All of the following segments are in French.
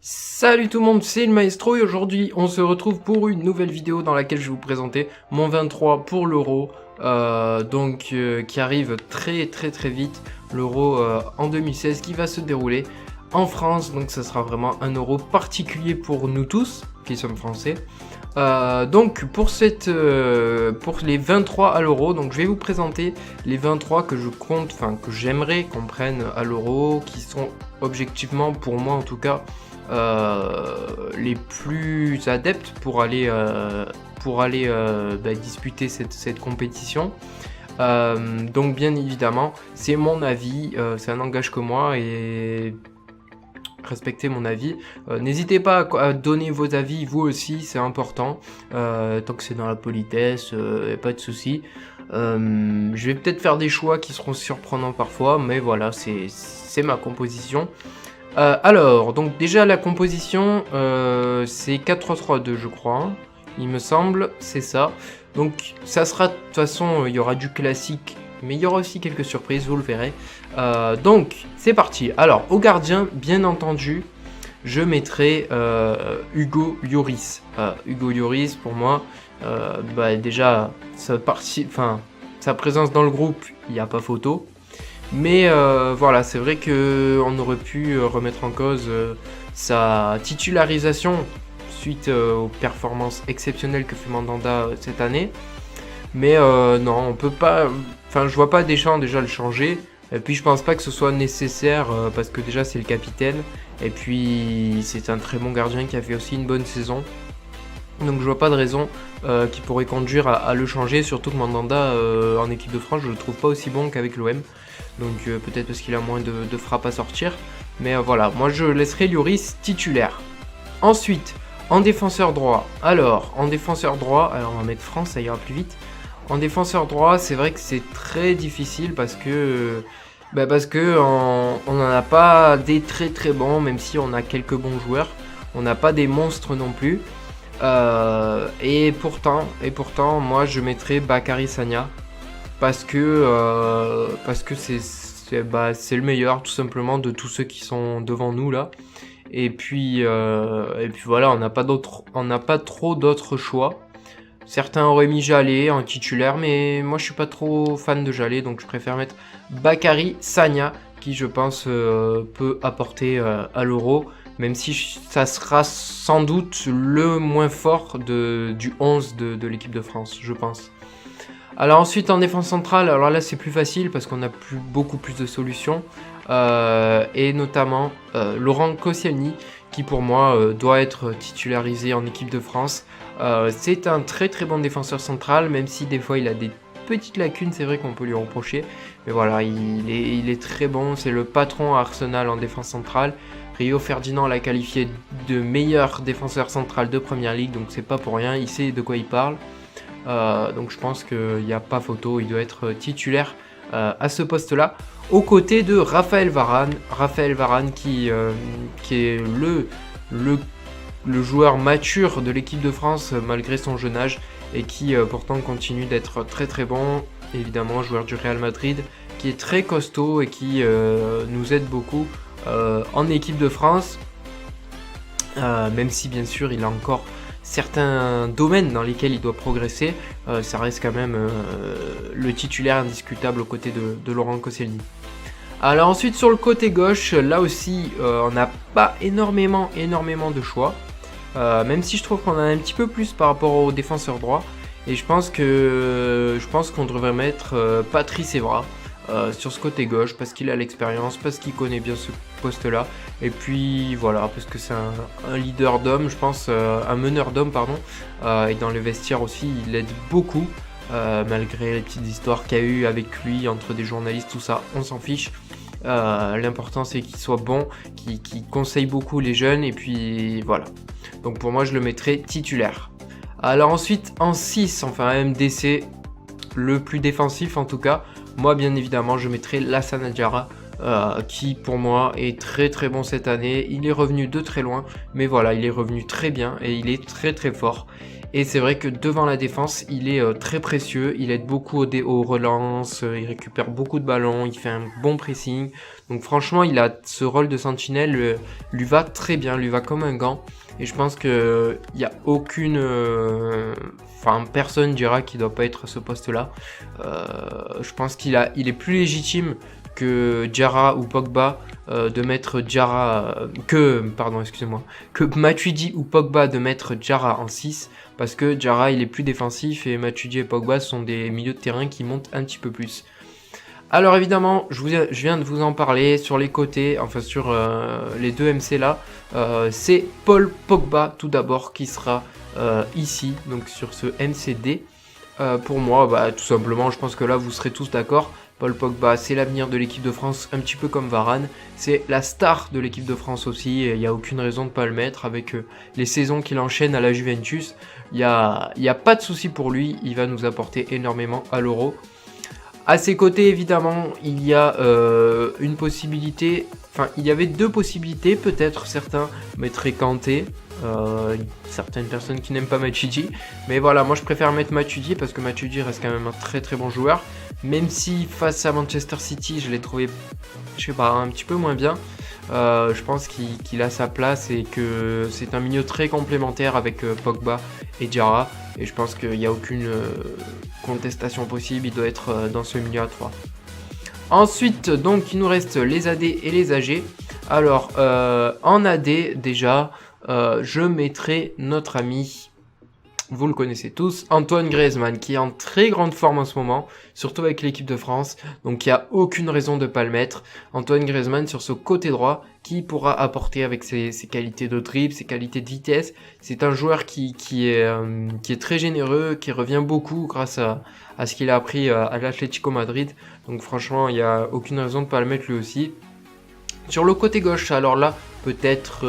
Salut tout le monde, c'est le Maestro et aujourd'hui on se retrouve pour une nouvelle vidéo dans laquelle je vais vous présenter mon 23 pour l'Euro, qui arrive très vite, l'Euro en 2016 qui va se dérouler en France, donc ça sera vraiment un Euro particulier pour nous tous qui sommes français. Donc pour les 23 à l'Euro, donc je vais vous présenter les 23 que je compte, que j'aimerais qu'on prenne à l'Euro, qui sont objectivement pour moi en tout cas les plus adeptes pour aller disputer cette compétition. Donc bien évidemment c'est mon avis, ça n'engage que moi et respectez mon avis. N'hésitez pas à donner vos avis vous aussi, c'est important, tant que c'est dans la politesse, pas de souci. Je vais peut-être faire des choix qui seront surprenants parfois, mais voilà, c'est ma composition. Alors, donc déjà la composition, c'est 4-3-3-2 je crois, il me semble, c'est ça. Donc ça sera, de toute façon, il y aura du classique, mais il y aura aussi quelques surprises, vous le verrez. Donc, c'est parti. Alors, au gardien, bien entendu, je mettrai Hugo Lloris. Hugo Lloris, pour moi, déjà, sa présence dans le groupe, il n'y a pas photo. Mais voilà, c'est vrai qu'on aurait pu remettre en cause sa titularisation suite aux performances exceptionnelles que fait Mandanda cette année. Mais non, on peut pas. Je vois pas Deschamps déjà le changer. Et puis je pense pas que ce soit nécessaire parce que déjà c'est le capitaine. Et puis c'est un très bon gardien qui a fait aussi une bonne saison. Donc je vois pas de raison qui pourrait conduire à le changer. Surtout que Mandanda en équipe de France, je le trouve pas aussi bon qu'avec l'OM. Donc peut-être parce qu'il a moins de frappes à sortir. Mais voilà, moi je laisserai Lloris titulaire. Ensuite, en défenseur droit. Alors, en défenseur droit, on va mettre France, ça ira plus vite. En défenseur droit, c'est vrai que c'est très difficile parce que on n'en a pas des très bons, même si on a quelques bons joueurs. On n'a pas des monstres non plus. Et pourtant, moi je mettrais Bakary Sagna. Parce que c'est le meilleur tout simplement de tous ceux qui sont devant nous là. Et puis voilà, on n'a pas trop d'autres choix. Certains auraient mis Jallet en titulaire, mais moi je suis pas trop fan de Jallet, donc je préfère mettre Bakary Sagna, qui je pense peut apporter à l'Euro, même si ça sera sans doute le moins fort du 11 de l'équipe de France, je pense. Alors ensuite en défense centrale, alors là c'est plus facile parce qu'on a beaucoup plus de solutions, et notamment Laurent Koscielny, qui pour moi doit être titularisé en équipe de France. C'est un très bon défenseur central, même si des fois il a des petites lacunes, c'est vrai qu'on peut lui reprocher, mais voilà, il est très bon, c'est le patron à Arsenal en défense centrale. Rio Ferdinand l'a qualifié de meilleur défenseur central de Première Ligue, donc c'est pas pour rien, il sait de quoi il parle. Donc je pense qu'il n'y a pas photo, il doit être titulaire à ce poste-là, aux côtés de Raphaël Varane. Raphaël Varane qui est le joueur mature de l'équipe de France malgré son jeune âge et qui pourtant continue d'être très bon. Évidemment, joueur du Real Madrid qui est très costaud et qui nous aide beaucoup en équipe de France, même si bien sûr il a encore certains domaines dans lesquels il doit progresser, ça reste quand même le titulaire indiscutable aux côtés de Laurent Koscielny. Alors ensuite sur le côté gauche, là aussi on n'a pas énormément de choix, même si je trouve qu'on a un petit peu plus par rapport aux défenseurs droits, et je pense qu'on devrait mettre Patrice Evra sur ce côté gauche, parce qu'il a l'expérience, parce qu'il connaît bien ce poste-là, et puis voilà, parce que c'est un leader d'homme, je pense, un meneur d'homme, pardon, et dans le vestiaire aussi, il aide beaucoup, malgré les petites histoires qu'il y a eu avec lui, entre des journalistes, tout ça, on s'en fiche. L'important c'est qu'il soit bon, qu'il conseille beaucoup les jeunes, et puis voilà. Donc pour moi, je le mettrai titulaire. Alors ensuite, en 6, enfin MDC, le plus défensif en tout cas, moi bien évidemment je mettrai Lassana Diarra qui pour moi est très très bon cette année. Il est revenu de très loin, mais voilà, il est revenu très bien et il est très très fort. Et c'est vrai que devant la défense, il est très précieux, il aide beaucoup aux relances, il récupère beaucoup de ballons, il fait un bon pressing. Donc franchement, il a ce rôle de sentinelle, lui va très bien, lui va comme un gant. Et je pense qu'il n'y a aucune... Enfin, personne dira qu'il ne doit pas être à ce poste-là. Je pense il est plus légitime que Diarra ou Pogba de mettre Diarra... que Matuidi ou Pogba de mettre Diarra en 6. Parce que Diarra, il est plus défensif et Matuidi et Pogba sont des milieux de terrain qui montent un petit peu plus. Alors évidemment, je viens de vous en parler sur les côtés, enfin sur les deux MC là. C'est Paul Pogba tout d'abord qui sera ici, donc sur ce MCD. Pour moi, bah, tout simplement, je pense que là vous serez tous d'accord. Paul Pogba, c'est l'avenir de l'équipe de France, un petit peu comme Varane. C'est la star de l'équipe de France aussi, et il n'y a aucune raison de ne pas le mettre avec les saisons qu'il enchaîne à la Juventus. Il n'y a pas de souci pour lui, il va nous apporter énormément à l'Euro. À ses côtés, évidemment, il y a une possibilité, enfin, il y avait deux possibilités, peut-être certains mettraient Kanté, certaines personnes qui n'aiment pas Matuidi, mais voilà, moi je préfère mettre Matuidi parce que Matuidi reste quand même un très très bon joueur, même si face à Manchester City, je l'ai trouvé, je sais pas, un petit peu moins bien. Je pense qu'il a sa place et que c'est un milieu très complémentaire avec Pogba et Diarra. Et je pense qu'il n'y a aucune contestation possible, il doit être dans ce milieu à 3. Ensuite, donc, il nous reste les AD et les AG. Alors, en AD, déjà, je mettrai notre ami, vous le connaissez tous, Antoine Griezmann, qui est en très grande forme en ce moment, surtout avec l'équipe de France, donc il n'y a aucune raison de ne pas le mettre. Antoine Griezmann sur ce côté droit, qui pourra apporter avec ses qualités de dribble, ses qualités de vitesse. C'est un joueur qui est très généreux, qui revient beaucoup grâce à ce qu'il a appris à l'Atlético Madrid, donc franchement, il n'y a aucune raison de ne pas le mettre lui aussi. Sur le côté gauche, alors là, peut-être...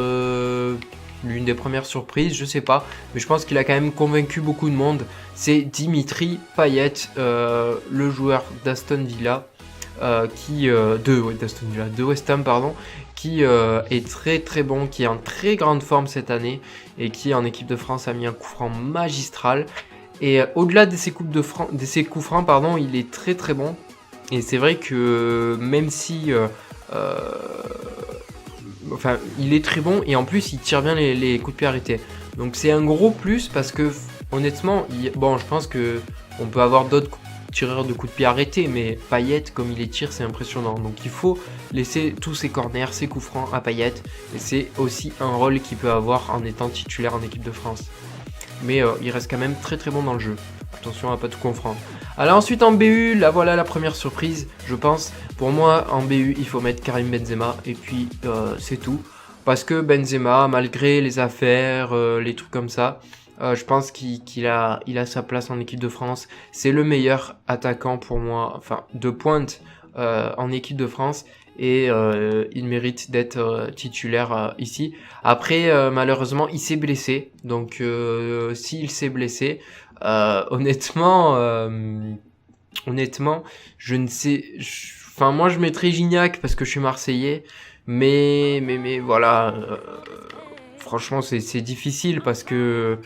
l'une des premières surprises, je sais pas, mais je pense qu'il a quand même convaincu beaucoup de monde. C'est Dimitri Payet, le joueur d'Aston Villa, de West Ham, pardon, qui est très très bon, qui est en très grande forme cette année et qui en équipe de France a mis un coup franc magistral. Et au-delà de ses coups francs, pardon, il est très très bon. Et c'est vrai que même si enfin, il est très bon et en plus il tire bien les coups de pied arrêtés. Donc c'est un gros plus parce que honnêtement, bon, je pense que on peut avoir d'autres tireurs de coups de pied arrêtés, mais Payet, comme il les tire, c'est impressionnant. Donc il faut laisser tous ses corners, ses coups francs à Payet. Et c'est aussi un rôle qu'il peut avoir en étant titulaire en équipe de France. Mais il reste quand même très très bon dans le jeu. Attention à pas tout confondre. Alors ensuite en BU, là voilà la première surprise, je pense. Pour moi, en BU, il faut mettre Karim Benzema et puis c'est tout. Parce que Benzema, malgré les affaires, les trucs comme ça, je pense qu'il a sa place en équipe de France. C'est le meilleur attaquant pour moi, enfin de pointe en équipe de France. Et il mérite d'être titulaire ici. Après, malheureusement, il s'est blessé. Donc, s'il s'est blessé, honnêtement, je ne sais... Enfin, moi, je mettrais Gignac parce que je suis Marseillais. Mais voilà. Franchement, c'est difficile parce que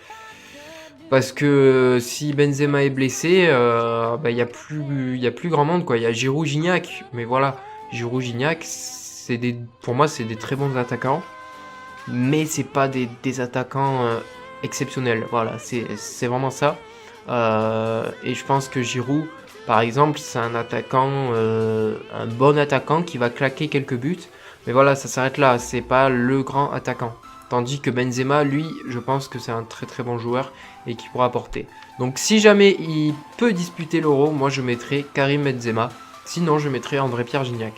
si Benzema est blessé, bah, y a plus grand monde, quoi. Il y a Giroud, Gignac. Mais voilà. Giroud, Gignac, pour moi, c'est des très bons attaquants, mais c'est pas des attaquants exceptionnels. Voilà, c'est vraiment ça. Et je pense que Giroud, par exemple, c'est un bon attaquant qui va claquer quelques buts, mais voilà, ça s'arrête là. C'est pas le grand attaquant. Tandis que Benzema, lui, je pense que c'est un très très bon joueur et qui pourra apporter. Donc, si jamais il peut disputer l'Euro, moi je mettrais Karim Benzema. Sinon, je mettrai André-Pierre Gignac.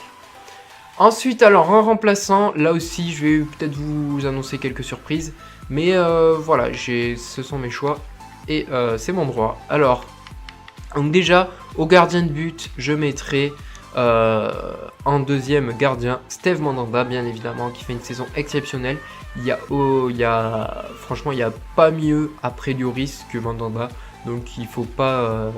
Ensuite, alors, en remplaçant, là aussi, je vais peut-être vous annoncer quelques surprises. Mais voilà, ce sont mes choix. Et c'est mon droit. Alors, donc déjà, au gardien de but, je mettrai en deuxième gardien Steve Mandanda, bien évidemment, qui fait une saison exceptionnelle. Franchement, il n'y a pas mieux après Lloris que Mandanda. Donc il faut pas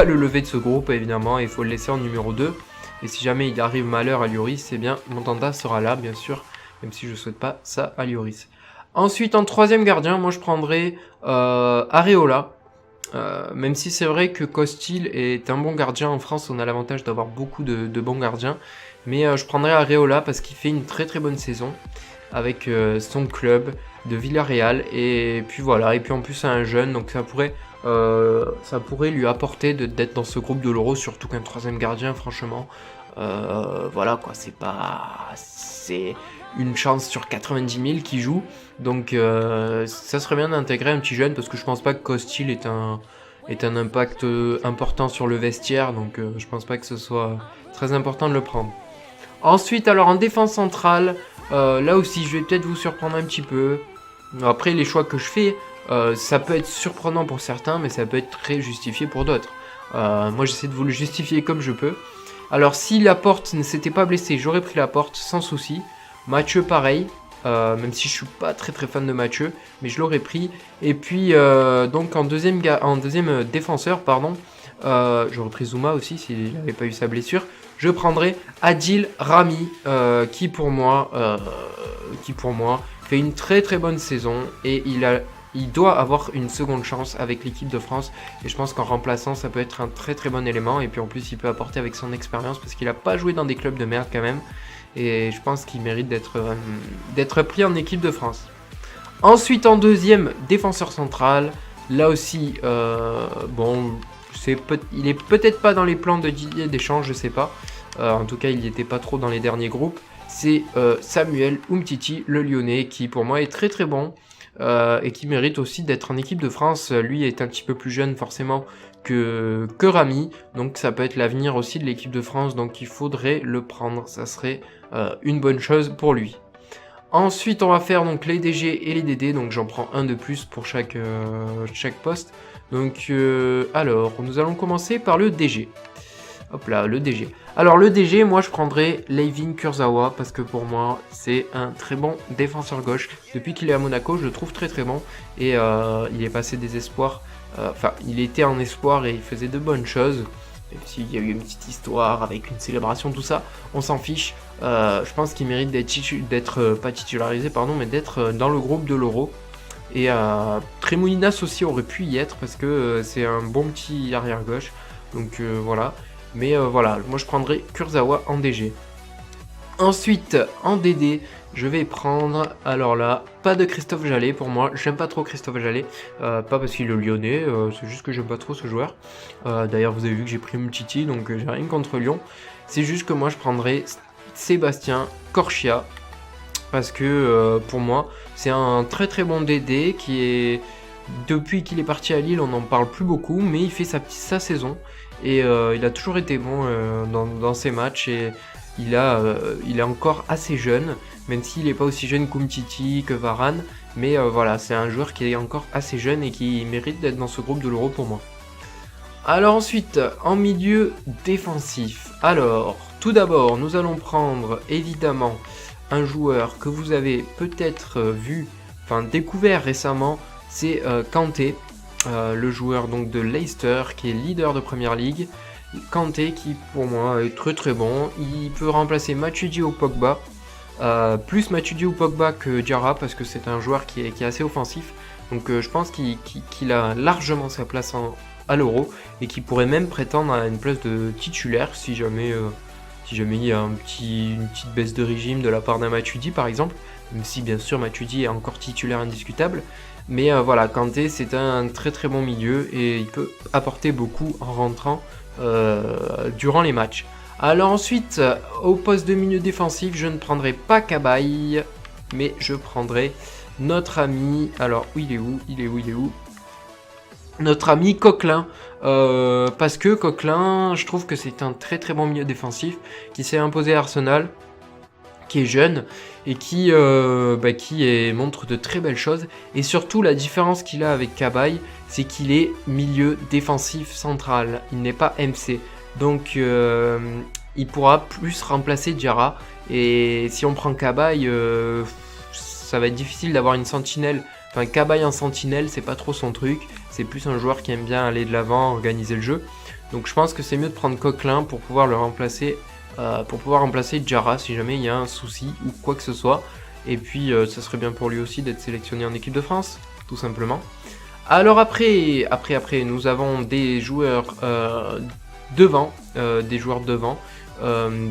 le lever de ce groupe évidemment, il faut le laisser en numéro 2. Et si jamais il arrive malheur à Lloris, eh bien Mandanda sera là, bien sûr, même si je souhaite pas ça à Lloris. Ensuite, en troisième gardien, moi je prendrais Areola. Même si c'est vrai que Costil est un bon gardien, en France on a l'avantage d'avoir beaucoup de bons gardiens, mais je prendrais Areola parce qu'il fait une très très bonne saison avec son club de Villarreal, et puis voilà, et puis en plus c'est un jeune, donc ça pourrait lui apporter d'être dans ce groupe de l'Euro, surtout qu'un troisième gardien, franchement, voilà quoi, c'est une chance sur 90 000 qui joue, donc ça serait bien d'intégrer un petit jeune, parce que je pense pas que Costil est un impact important sur le vestiaire, donc je pense pas que ce soit très important de le prendre. Ensuite, alors en défense centrale, là aussi je vais peut-être vous surprendre un petit peu. Après, les choix que je fais, ça peut être surprenant pour certains, mais ça peut être très justifié pour d'autres. Moi j'essaie de vous le justifier comme je peux. Alors si Laporte ne s'était pas blessé, j'aurais pris Laporte sans souci. Mathieu pareil, même si je suis pas très très fan de Mathieu, mais je l'aurais pris. Et puis donc en deuxième défenseur, pardon, j'aurais pris Zouma aussi s'il n'avait pas eu sa blessure. Je prendrais Adil Rami, qui pour moi fait une très très bonne saison, et il doit avoir une seconde chance avec l'équipe de France, et je pense qu'en remplaçant ça peut être un très très bon élément, et puis en plus il peut apporter avec son expérience, parce qu'il n'a pas joué dans des clubs de merde quand même, et je pense qu'il mérite d'être pris en équipe de France. Ensuite, en deuxième défenseur central, là aussi, bon, il est peut-être pas dans les plans de Didier Deschamps, je sais pas, en tout cas il n'y était pas trop dans les derniers groupes. C'est Samuel Umtiti, le Lyonnais, qui pour moi est très très bon, et qui mérite aussi d'être en équipe de France. Lui est un petit peu plus jeune forcément que Rami, donc ça peut être l'avenir aussi de l'équipe de France, donc il faudrait le prendre, ça serait une bonne chose pour lui. Ensuite on va faire donc les DG et les DD, donc j'en prends un de plus pour chaque poste. Donc alors nous allons commencer par le DG. Hop là, le DG. Alors le DG, moi je prendrais Layvin Kurzawa, parce que pour moi c'est un très bon défenseur gauche. Depuis qu'il est à Monaco, je le trouve très très bon, et il est passé des espoirs, enfin il était en espoir et il faisait de bonnes choses. Même s'il y a eu une petite histoire avec une célébration, tout ça, on s'en fiche. Je pense qu'il mérite d'être pas titularisé, pardon, mais d'être dans le groupe de l'Euro. Et Tremoulinas aussi aurait pu y être, parce que c'est un bon petit arrière gauche. Donc voilà. Mais voilà, moi je prendrais Kurzawa en DG. Ensuite, en DD, je vais prendre, alors là, pas de Christophe Jallet pour moi. J'aime pas trop Christophe Jallet, pas parce qu'il est lyonnais, c'est juste que j'aime pas trop ce joueur. D'ailleurs, vous avez vu que j'ai pris Umtiti, donc j'ai rien contre Lyon. C'est juste que moi je prendrais Sébastien Corchia, parce que pour moi, c'est un très très bon DD qui est... Depuis qu'il est parti à Lille, on n'en parle plus beaucoup, mais il fait sa saison. Et il a toujours été bon dans ses matchs, et il est encore assez jeune, même s'il n'est pas aussi jeune qu'Umtiti, que Varane, mais voilà, c'est un joueur qui est encore assez jeune et qui mérite d'être dans ce groupe de l'Euro pour moi. Alors ensuite, en milieu défensif, alors tout d'abord nous allons prendre évidemment un joueur que vous avez peut-être découvert récemment, c'est Kanté. Le joueur donc de Leicester qui est leader de Première Ligue. Kanté qui pour moi est très très bon. Il peut remplacer Matuidi ou Pogba. Plus Matuidi ou Pogba que Diarra, parce que c'est un joueur qui est assez offensif. Donc je pense qu'il a largement sa place à l'Euro, et qui pourrait même prétendre à une place de titulaire si jamais il y a une petite baisse de régime de la part d'un Matuidi par exemple. Même si bien sûr Matuidi est encore titulaire indiscutable. Mais voilà, Kanté c'est un très très bon milieu, et il peut apporter beaucoup en rentrant durant les matchs. Alors ensuite, au poste de milieu défensif, je ne prendrai pas Cabaye, mais je prendrai notre ami... Alors, il est où notre ami Coquelin, parce que Coquelin, je trouve que c'est un très très bon milieu défensif, qui s'est imposé à Arsenal, qui est jeune, et qui montre de très belles choses. Et surtout, la différence qu'il a avec Cabaye, c'est qu'il est milieu défensif central, il n'est pas MC. Donc il pourra plus remplacer Diarra, et si on prend Cabaye, ça va être difficile d'avoir une sentinelle. Enfin, Cabaye en sentinelle, c'est pas trop son truc, c'est plus un joueur qui aime bien aller de l'avant, organiser le jeu. Donc je pense que c'est mieux de prendre Coquelin pour pouvoir le remplacer pour pouvoir remplacer Diarra si jamais il y a un souci ou quoi que ce soit. Et puis ça serait bien pour lui aussi d'être sélectionné en équipe de France, tout simplement. Alors après, nous avons des joueurs devant,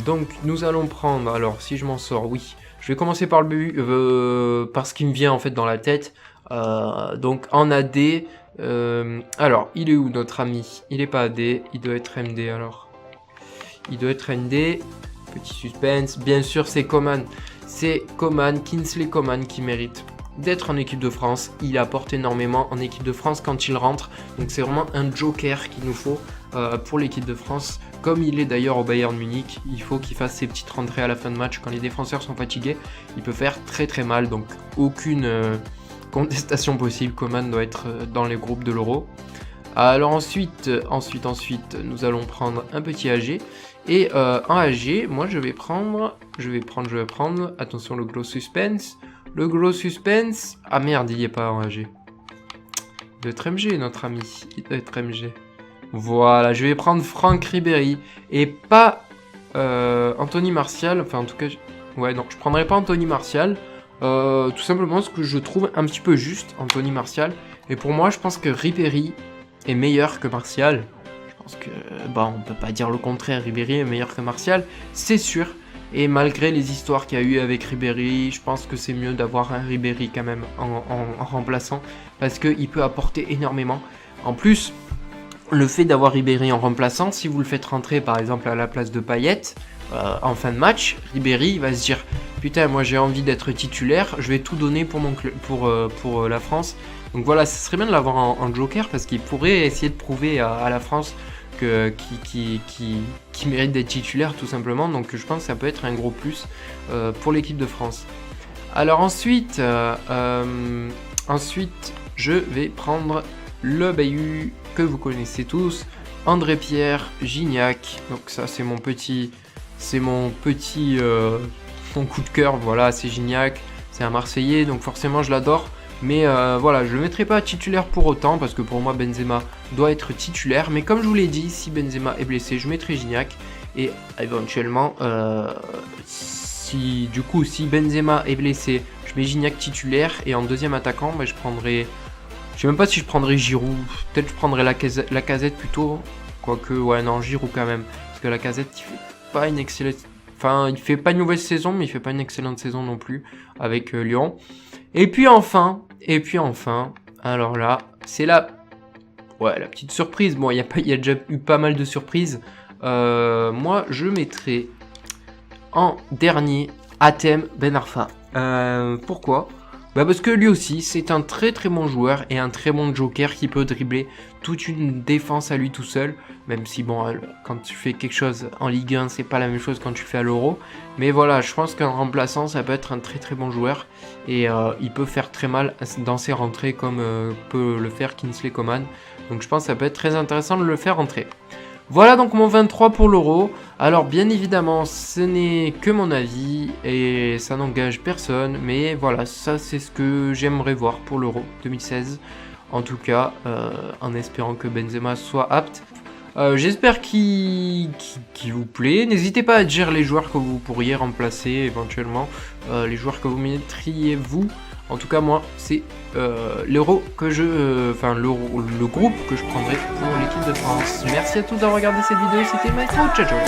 donc nous allons prendre, alors si je m'en sors, oui, je vais commencer par le but, par ce qui me vient en fait dans la tête. Donc en AD, alors il est où notre ami? Il est pas AD, il doit être MD alors. Il doit être MD, petit suspense, bien sûr c'est Coman. C'est Coman, Kingsley Coman qui mérite d'être en équipe de France. Il apporte énormément en équipe de France quand il rentre. Donc c'est vraiment un joker qu'il nous faut pour l'équipe de France. Comme il est d'ailleurs au Bayern Munich, il faut qu'il fasse ses petites rentrées à la fin de match. Quand les défenseurs sont fatigués, il peut faire très très mal. Donc aucune contestation possible. Coman doit être dans les groupes de l'Euro. Alors ensuite, nous allons prendre un petit AG. Et en AG, moi je vais prendre, attention le glow suspense. Le glow suspense, ah merde, il n'y est pas en AG. Il doit être MG notre ami, il doit être MG. Voilà, je vais prendre Franck Ribéry et pas Anthony Martial, enfin en tout cas, ouais non, je prendrai pas Anthony Martial. Tout simplement parce que je trouve un petit peu juste Anthony Martial. Et pour moi, je pense que Ribéry est meilleur que Martial. Je pense que, bon, on peut pas dire le contraire, Ribéry est meilleur que Martial, c'est sûr. Et malgré les histoires qu'il y a eu avec Ribéry, je pense que c'est mieux d'avoir un Ribéry quand même en remplaçant, parce qu'il peut apporter énormément. En plus, le fait d'avoir Ribéry en remplaçant, si vous le faites rentrer par exemple à la place de Payet, en fin de match, Ribéry il va se dire « Putain, moi j'ai envie d'être titulaire, je vais tout donner pour, pour la France ». Donc voilà, ce serait bien de l'avoir en joker, parce qu'il pourrait essayer de prouver à la France qui mérite d'être titulaire tout simplement. Donc je pense que ça peut être un gros plus pour l'équipe de France. Alors ensuite, je vais prendre le Bahut que vous connaissez tous, André Pierre Gignac. Donc ça c'est mon coup de cœur. Voilà, c'est Gignac, c'est un Marseillais, donc forcément je l'adore. Mais voilà, je ne le mettrai pas titulaire pour autant, parce que pour moi Benzema doit être titulaire. Mais comme je vous l'ai dit, si Benzema est blessé, je mettrai Gignac. Et éventuellement, si Benzema est blessé, je mets Gignac titulaire. Et en deuxième attaquant, je prendrai... Je sais même pas si je prendrai Giroud. Peut-être je prendrai la Casette plutôt. Quoique, ouais, non, Giroud quand même. Parce que la Casette, il fait pas une excellente... Enfin, il fait pas une mauvaise saison, mais il fait pas une excellente saison non plus avec Lyon. Et puis enfin, alors là, c'est la petite surprise. Bon, il y a déjà eu pas mal de surprises. Moi, je mettrai en dernier Hatem Ben Arfa. Pourquoi ? Parce que lui aussi, c'est un très très bon joueur et un très bon joker qui peut dribbler toute une défense à lui tout seul. Même si, bon, quand tu fais quelque chose en Ligue 1, c'est pas la même chose quand tu fais à l'Euro. Mais voilà, je pense qu'un remplaçant, ça peut être un très très bon joueur. Et il peut faire très mal dans ses rentrées comme peut le faire Kingsley Coman. Donc je pense que ça peut être très intéressant de le faire rentrer. Voilà donc mon 23 pour l'Euro. Alors bien évidemment, ce n'est que mon avis et ça n'engage personne. Mais voilà, ça c'est ce que j'aimerais voir pour l'Euro 2016. En tout cas, en espérant que Benzema soit apte. J'espère qu'il vous plaît. N'hésitez pas à dire les joueurs que vous pourriez remplacer éventuellement. Les joueurs que vous mettriez vous. En tout cas, moi, c'est l'Euro que le groupe que je prendrai pour l'équipe de France. Merci à tous d'avoir regardé cette vidéo. C'était Maestro. Ciao, ciao.